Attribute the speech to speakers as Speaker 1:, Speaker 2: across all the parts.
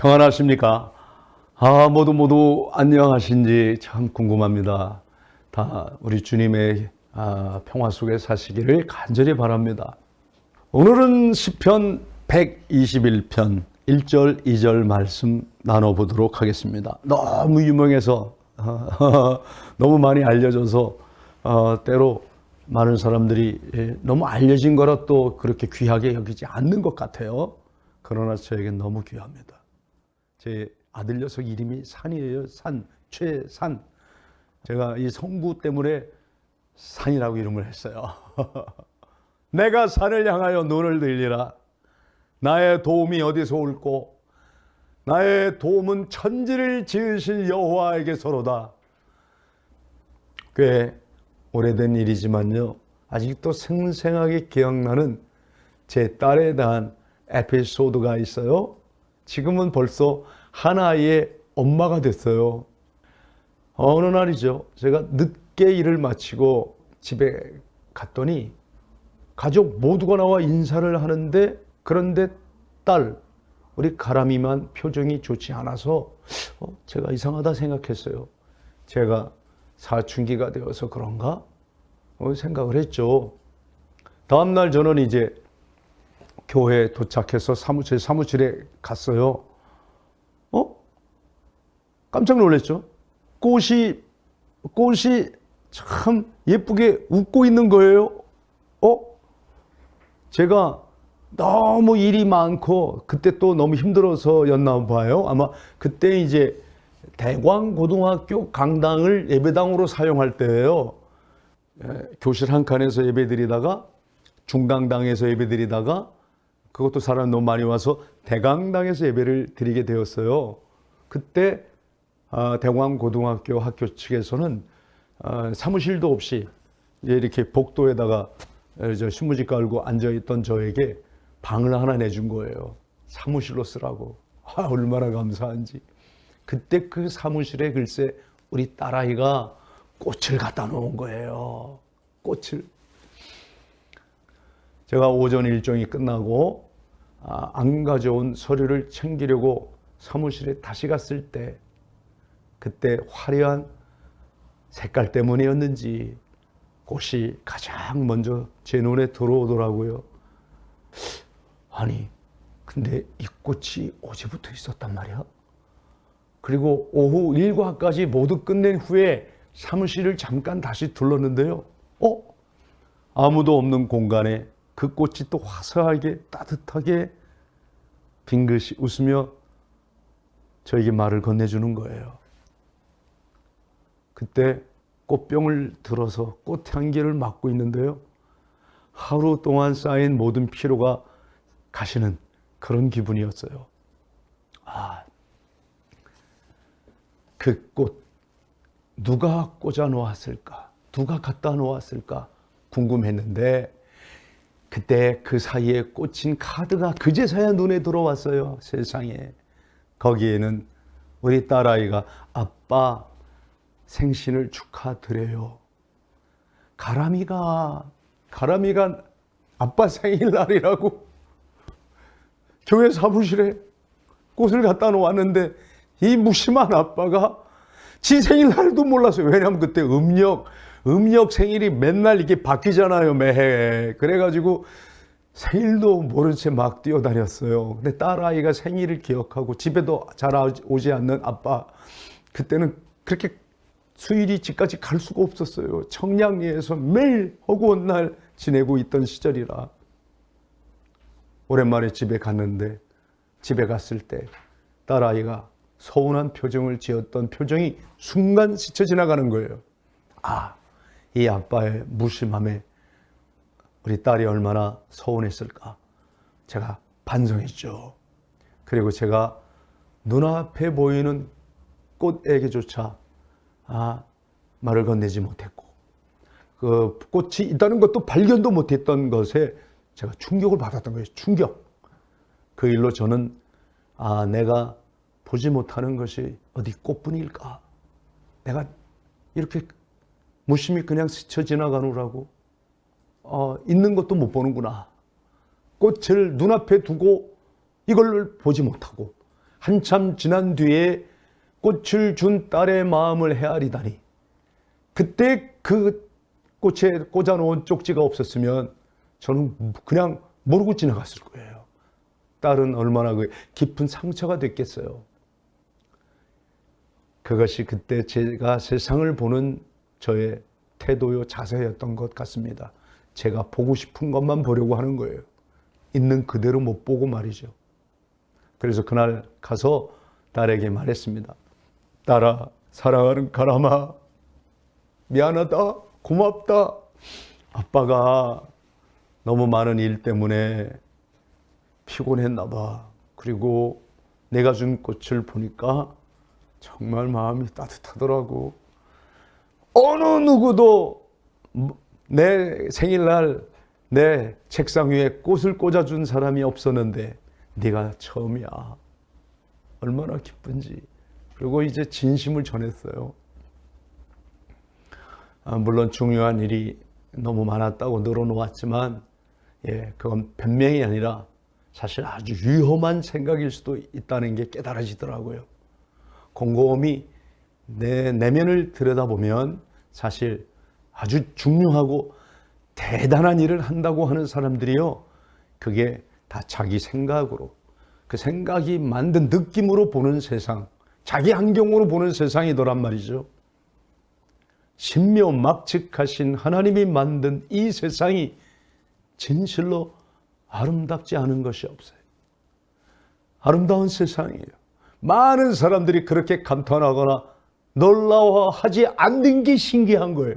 Speaker 1: 평안하십니까? 모두 안녕하신지 참 궁금합니다. 다 우리 주님의 평화 속에 사시기를 간절히 바랍니다. 오늘은 시편 121편 1절 2절 말씀 나눠보도록 하겠습니다. 너무 유명해서 너무 많이 알려져서 때로 많은 사람들이 너무 알려진 거라 또 그렇게 귀하게 여기지 않는 것 같아요. 그러나 저에겐 너무 귀합니다. 제 아들 녀석 이름이 산이에요. 산, 최산. 제가 이 성부 때문에 산이라고 이름을 했어요. 내가 산을 향하여 눈을 들리라. 나의 도움이 어디서 올꼬? 나의 도움은 천지를 지으실 여호와에게서로다. 꽤 오래된 일이지만요, 아직도 생생하게 기억나는 제 딸에 대한 에피소드가 있어요. 지금은 벌써 한 아이의 엄마가 됐어요. 어느 날이죠. 제가 늦게 일을 마치고 집에 갔더니 가족 모두가 나와 인사를 하는데, 그런데 딸, 우리 가람이만 표정이 좋지 않아서 제가 이상하다 생각했어요. 제가 사춘기가 되어서 그런가? 생각을 했죠. 다음날 저는 이제 교회에 도착해서 사무실에 갔어요. 깜짝 놀랐죠. 꽃이 참 예쁘게 웃고 있는 거예요. 제가 너무 일이 많고 그때 또 너무 힘들어서였나 봐요. 아마 그때 이제 대광고등학교 강당을 예배당으로 사용할 때예요. 교실 한 칸에서 예배드리다가 중강당에서 예배드리다가 그것도 사람 너무 많이 와서 대강당에서 예배를 드리게 되었어요. 그때 대광고등학교 학교 측에서는 사무실도 없이 이렇게 복도에다가 신문지 깔고 앉아있던 저에게 방을 하나 내준 거예요. 사무실로 쓰라고. 얼마나 감사한지. 그때 그 사무실에 글쎄 우리 딸아이가 꽃을 갖다 놓은 거예요. 꽃을. 제가 오전 일정이 끝나고 안 가져온 서류를 챙기려고 사무실에 다시 갔을 때, 그때 화려한 색깔 때문이었는지 꽃이 가장 먼저 제 눈에 들어오더라고요. 아니, 근데 이 꽃이 어제부터 있었단 말이야? 그리고 오후 일과까지 모두 끝낸 후에 사무실을 잠깐 다시 둘렀는데요. 아무도 없는 공간에 그 꽃이 또 화사하게 따뜻하게 빙긋이 웃으며 저에게 말을 건네주는 거예요. 그때 꽃병을 들어서 꽃향기를 맡고 있는데요. 하루 동안 쌓인 모든 피로가 가시는 그런 기분이었어요. 그 꽃 누가 꽂아 놓았을까? 누가 갖다 놓았을까? 궁금했는데 그때 그 사이에 꽂힌 카드가 그제서야 눈에 들어왔어요. 세상에. 거기에는 우리 딸아이가 아빠 생신을 축하드려요. 가람이가 아빠 생일날이라고 교회 사무실에 꽃을 갖다 놓았는데 이 무심한 아빠가 지 생일날도 몰랐어요. 왜냐하면 그때 음력 생일이 맨날 이렇게 바뀌잖아요, 매해. 그래가지고 생일도 모른 채 막 뛰어다녔어요. 근데 딸아이가 생일을 기억하고 집에도 잘 오지 않는 아빠, 그때는 그렇게 수일이 집까지 갈 수가 없었어요. 청량리에서 매일 허구한 날 지내고 있던 시절이라. 오랜만에 집에 갔는데, 집에 갔을 때 딸아이가 서운한 표정을 지었던 표정이 순간 스쳐 지나가는 거예요. 이 아빠의 무심함에 우리 딸이 얼마나 서운했을까. 제가 반성했죠. 그리고 제가 눈앞에 보이는 꽃에게조차 말을 건네지 못했고, 그 꽃이 있다는 것도 발견도 못했던 것에 제가 충격을 받았던 거예요. 충격. 그 일로 저는 내가 보지 못하는 것이 어디 꽃뿐일까? 내가 이렇게 무심히 그냥 스쳐 지나가느라고 있는 것도 못 보는구나. 꽃을 눈앞에 두고 이걸 보지 못하고 한참 지난 뒤에 꽃을 준 딸의 마음을 헤아리다니, 그때 그 꽃에 꽂아놓은 쪽지가 없었으면 저는 그냥 모르고 지나갔을 거예요. 딸은 얼마나 그 깊은 상처가 됐겠어요. 그것이 그때 제가 세상을 보는 저의 태도요 자세였던 것 같습니다. 제가 보고 싶은 것만 보려고 하는 거예요. 있는 그대로 못 보고 말이죠. 그래서 그날 가서 딸에게 말했습니다. 딸아, 사랑하는 가람아, 미안하다, 고맙다. 아빠가 너무 많은 일 때문에 피곤했나 봐. 그리고 내가 준 꽃을 보니까 정말 마음이 따뜻하더라고. 어느 누구도 내 생일날 내 책상 위에 꽃을 꽂아준 사람이 없었는데 네가 처음이야. 얼마나 기쁜지. 그리고 이제 진심을 전했어요. 물론 중요한 일이 너무 많았다고 늘어놓았지만, 그건 변명이 아니라 사실 아주 위험한 생각일 수도 있다는 게 깨달아지더라고요. 곰곰이 내 내면을 들여다보면 사실 아주 중요하고 대단한 일을 한다고 하는 사람들이요, 그게 다 자기 생각으로, 그 생각이 만든 느낌으로 보는 세상, 자기 환경으로 보는 세상이더란 말이죠. 신묘막측하신 하나님이 만든 이 세상이 진실로 아름답지 않은 것이 없어요. 아름다운 세상이에요. 많은 사람들이 그렇게 감탄하거나 놀라워하지 않는 게 신기한 거예요.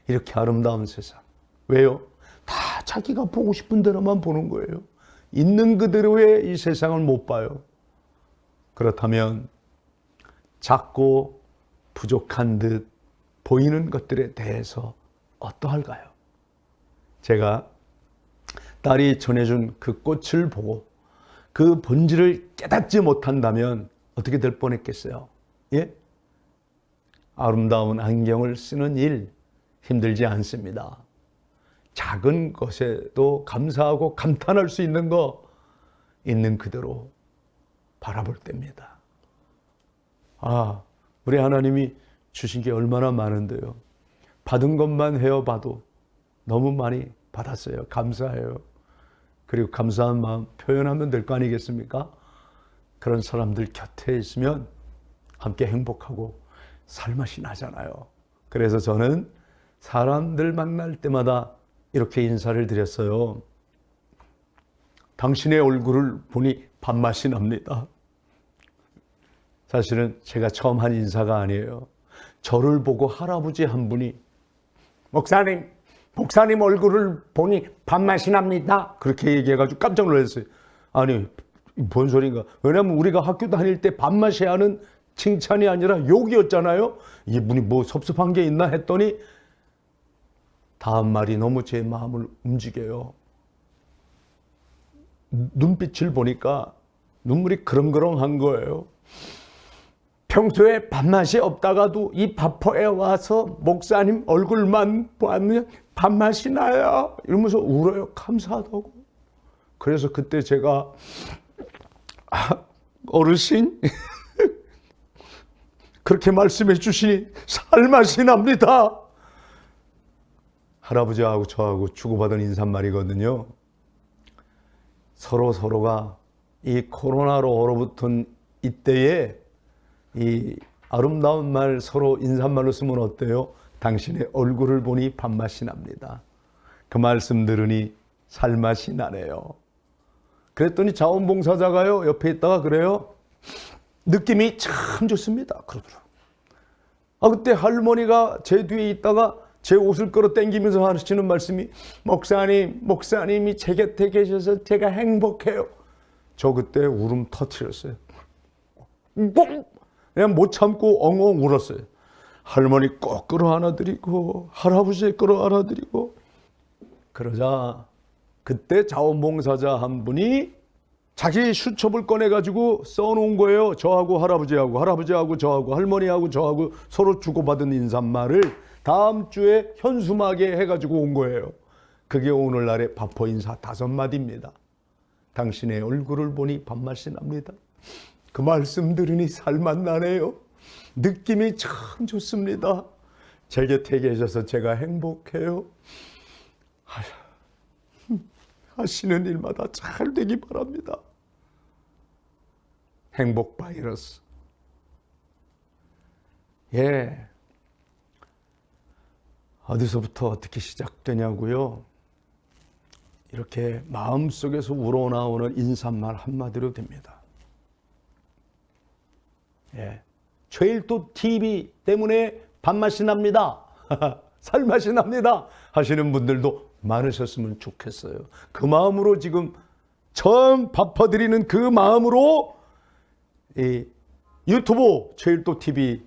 Speaker 1: 이렇게 아름다운 세상. 왜요? 다 자기가 보고 싶은 대로만 보는 거예요. 있는 그대로의 이 세상을 못 봐요. 그렇다면 작고 부족한 듯 보이는 것들에 대해서 어떠할까요? 제가 딸이 전해준 그 꽃을 보고 그 본질을 깨닫지 못한다면 어떻게 될 뻔했겠어요? 예? 아름다운 안경을 쓰는 일 힘들지 않습니다. 작은 것에도 감사하고 감탄할 수 있는 거 있는 그대로 바라볼 때입니다. 우리 하나님이 주신 게 얼마나 많은데요. 받은 것만 헤어봐도 너무 많이 받았어요. 감사해요. 그리고 감사한 마음 표현하면 될 거 아니겠습니까? 그런 사람들 곁에 있으면 함께 행복하고 살맛이 나잖아요. 그래서 저는 사람들 만날 때마다 이렇게 인사를 드렸어요. 당신의 얼굴을 보니 밥맛이 납니다. 사실은 제가 처음 한 인사가 아니에요. 저를 보고 할아버지 한 분이 목사님 얼굴을 보니 밥맛이 납니다. 그렇게 얘기해가지고 깜짝 놀랐어요. 아니, 뭔 소린가. 왜냐하면 우리가 학교 다닐 때 밥맛이 하는 칭찬이 아니라 욕이었잖아요. 이분이 뭐 섭섭한 게 있나 했더니 다음 말이 너무 제 마음을 움직여요. 눈빛을 보니까 눈물이 그렁그렁한 거예요. 평소에 밥맛이 없다가도 이 밥포에 와서 목사님 얼굴만 보면 밥맛이 나요. 이러면서 울어요. 감사하다고. 그래서 그때 제가 어르신 그렇게 말씀해 주시니 살맛이 납니다. 할아버지하고 저하고 주고받은 인사말이거든요. 서로가 이 코로나로 얼어붙은 이때에 이 아름다운 말 서로 인사말로 쓰면 어때요? 당신의 얼굴을 보니 밥맛이 납니다. 그 말씀 들으니 살맛이 나네요. 그랬더니 자원봉사자가요 옆에 있다가 그래요. 느낌이 참 좋습니다. 그러더라고요. 그때 할머니가 제 뒤에 있다가 제 옷을 끌어 당기면서 하시는 말씀이 목사님이 제 곁에 계셔서 제가 행복해요. 저 그때 울음 터뜨렸어요. 그냥 못 참고 엉엉 울었어요. 할머니 꼭 끌어 안아드리고 할아버지 끌어 안아드리고 그러자 그때 자원봉사자 한 분이 자기 수첩을 꺼내가지고 써놓은 거예요. 저하고 할아버지하고 저하고 할머니하고 저하고 서로 주고받은 인사말을 다음 주에 현수막에 해가지고 온 거예요. 그게 오늘날의 밥포 인사 5마디입니다. 당신의 얼굴을 보니 밥맛이 납니다. 그 말씀 들으니 살맛 나네요. 느낌이 참 좋습니다. 제 곁에 계셔서 제가 행복해요. 하시는 일마다 잘 되기 바랍니다. 행복 바이러스. 예. 어디서부터 어떻게 시작되냐고요? 이렇게 마음속에서 우러나오는 인사말 한마디로 됩니다. 예. 제일도 TV 때문에 밥맛이 납니다. 살맛이 납니다. 하시는 분들도 많으셨으면 좋겠어요. 그 마음으로 지금 처음 바퍼드리는 그 마음으로 이 유튜브 제일도 TV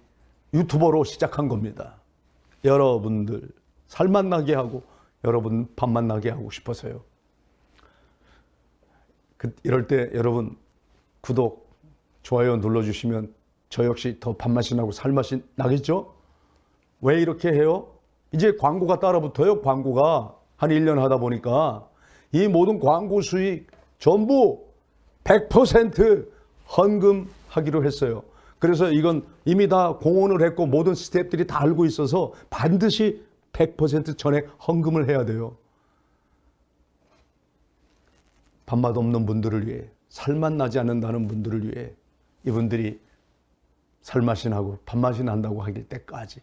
Speaker 1: 유튜버로 시작한 겁니다. 여러분들 살맛 나게 하고 여러분 밥맛 나게 하고 싶어서요. 이럴 때 여러분 구독, 좋아요 눌러주시면 저 역시 더 밥맛이 나고 살맛이 나겠죠? 왜 이렇게 해요? 이제 광고가 따라붙어요. 광고가 한 1년 하다 보니까 이 모든 광고 수익 전부 100% 헌금하기로 했어요. 그래서 이건 이미 다 공언을 했고 모든 스태프들이 다 알고 있어서 반드시 100% 전액 헌금을 해야 돼요. 밥맛 없는 분들을 위해, 살맛 나지 않는다는 분들을 위해 이분들이 살맛이 나고 밥맛이 난다고 하길 때까지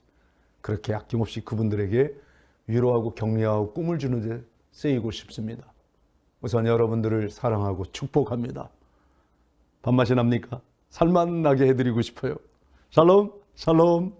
Speaker 1: 그렇게 아낌없이 그분들에게 위로하고 격려하고 꿈을 주는 데 쓰이고 싶습니다. 우선 여러분들을 사랑하고 축복합니다. 밥맛이 납니까? 살맛 나게 해드리고 싶어요. 샬롬, 샬롬.